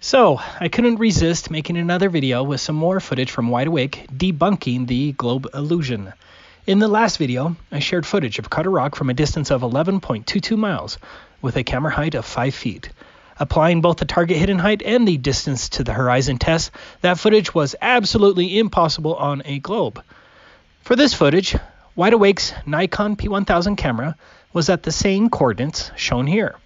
So, I couldn't resist making another video with some more footage from Wide Awake debunking the globe illusion. In the last video, I shared footage of Cutter Rock from a distance of 11.22 miles with a camera height of 5 feet. Applying both the target hidden height and the distance to the horizon test, that footage was absolutely impossible on a globe. For this footage, Wide Awake's Nikon P1000 camera was at the same coordinates shown here.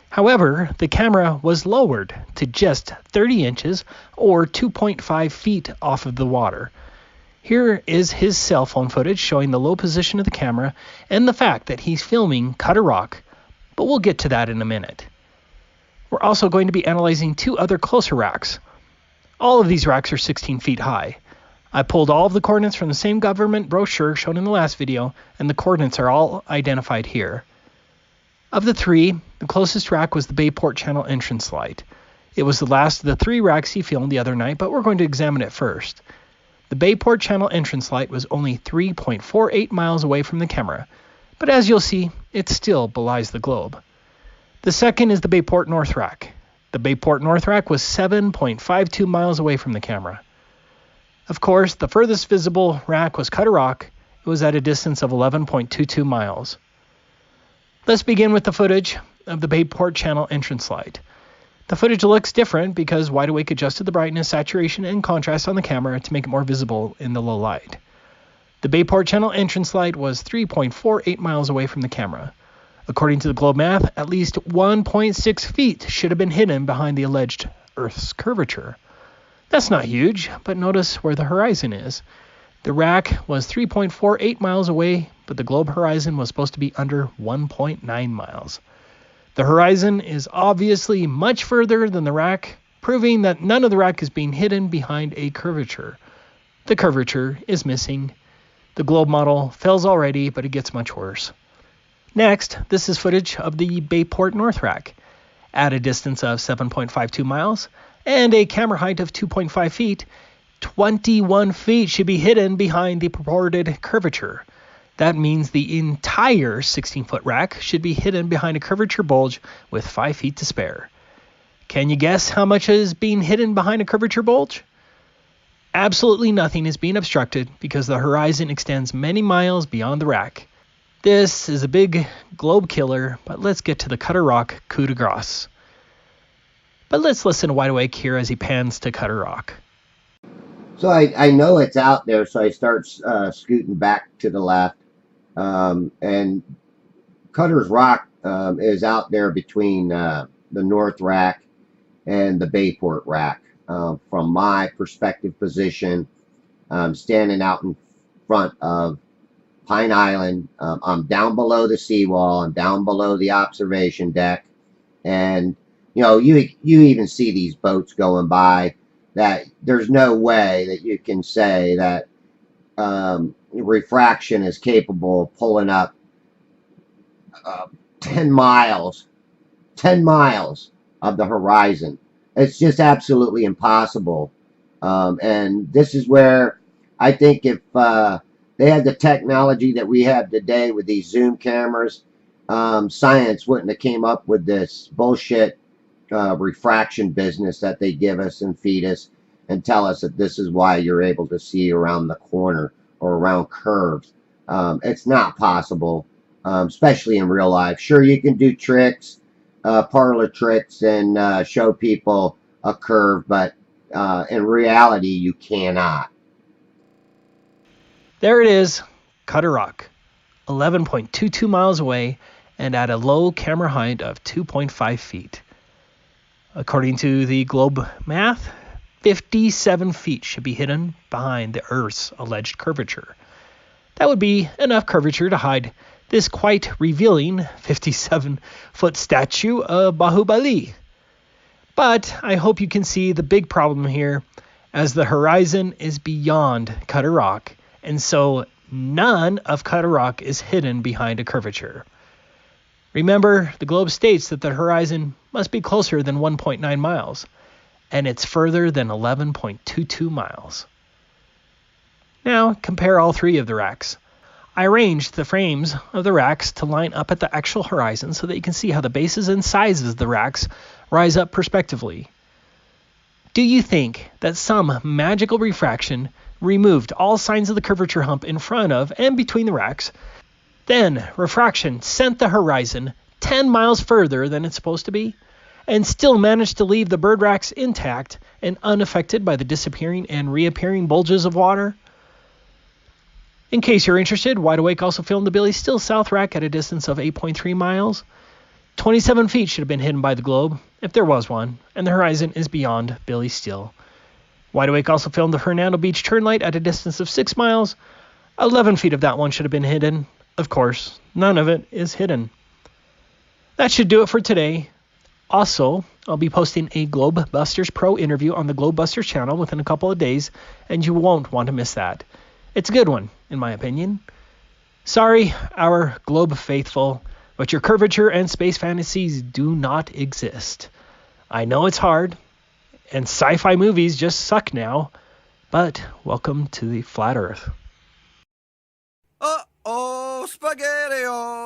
However, the camera was lowered to just 30 inches or 2.5 feet off of the water. Here is his cell phone footage showing the low position of the camera and the fact that he's filming Cutter Rock, but we'll get to that in a minute. We're also going to be analyzing two other closer racks. All of these racks are 16 feet high. I pulled all of the coordinates from the same government brochure shown in the last video, and the coordinates are all identified here. Of the three, the closest rack was the Bayport Channel entrance light. It was the last of the three racks he filmed the other night, but we're going to examine it first. The Bayport Channel entrance light was only 3.48 miles away from the camera, but as you'll see, it still belies the globe. The second is the Bayport North rack. The Bayport North rack was 7.52 miles away from the camera. Of course, the furthest visible rack was Cutter Rock. It was at a distance of 11.22 miles. Let's begin with the footage of the Bayport Channel entrance light. The footage looks different because Wide Awake adjusted the brightness, saturation, and contrast on the camera to make it more visible in the low light. The Bayport Channel entrance light was 3.48 miles away from the camera. According to the globe math, at least 1.6 feet should have been hidden behind the alleged Earth's curvature. That's not huge, but notice where the horizon is. The rack was 3.48 miles away, but the globe horizon was supposed to be under 1.9 miles. The horizon is obviously much further than the rack, proving that none of the rack is being hidden behind a curvature. The curvature is missing. The globe model fails already, but it gets much worse. Next, this is footage of the Bayport North rack. At a distance of 7.52 miles and a camera height of 2.5 feet, 21 feet should be hidden behind the purported curvature. That means the entire 16-foot rack should be hidden behind a curvature bulge with 5 feet to spare. Can you guess how much is being hidden behind a curvature bulge? Absolutely nothing is being obstructed because the horizon extends many miles beyond the rack. This is a big globe killer, but let's get to the Cutter Rock coup de grace. But let's listen to Wide Awake here as he pans to Cutter Rock. So I know it's out there, so I start scooting back to the left. And Cutter's Rock is out there between the North Rack and the Bayport Rack. From my perspective position, standing out in front of Pine Island. I'm down below the seawall. I'm down below the observation deck. And, you know, you even see these boats going by. That there's no way that you can say that refraction is capable of pulling up 10 miles of the horizon. It's just absolutely impossible. And this is where I think if they had the technology that we have today with these zoom cameras, science wouldn't have came up with this bullshit refraction business that they give us and feed us and tell us that this is why you're able to see around the corner or around curves. It's not possible, especially in real life. Sure, you can do tricks, parlor tricks, and show people a curve, but in reality, you cannot. There it is, Cutter Rock, 11.22 miles away and at a low camera height of 2.5 feet. According to the globe math, 57 feet should be hidden behind the Earth's alleged curvature. That would be enough curvature to hide this quite revealing 57-foot statue of Bahubali. But I hope you can see the big problem here, as the horizon is beyond Cutter Rock, and so none of Cutter Rock is hidden behind a curvature. Remember, the globe states that the horizon must be closer than 1.9 miles, and it's further than 11.22 miles. Now, compare all three of the racks. I arranged the frames of the racks to line up at the actual horizon so that you can see how the bases and sizes of the racks rise up perspectively. Do you think that some magical refraction removed all signs of the curvature hump in front of and between the racks? Then refraction sent the horizon 10 miles further than it's supposed to be, and still managed to leave the bird racks intact and unaffected by the disappearing and reappearing bulges of water? In case you're interested, Wide Awake also filmed the Billy Still South rack at a distance of 8.3 miles. 27 feet should have been hidden by the globe, if there was one, and the horizon is beyond Billy Still. Wide Awake also filmed the Hernando Beach turn light at a distance of 6 miles. 11 feet of that one should have been hidden. Of course, none of it is hidden. That should do it for today. Also, I'll be posting a Globebusters Pro interview on the Globebusters channel within a couple of days, and you won't want to miss that. It's a good one, in my opinion. Sorry, our Globe faithful, but your curvature and space fantasies do not exist. I know it's hard, and sci-fi movies just suck now, but welcome to the flat Earth. Uh-oh, SpaghettiOs!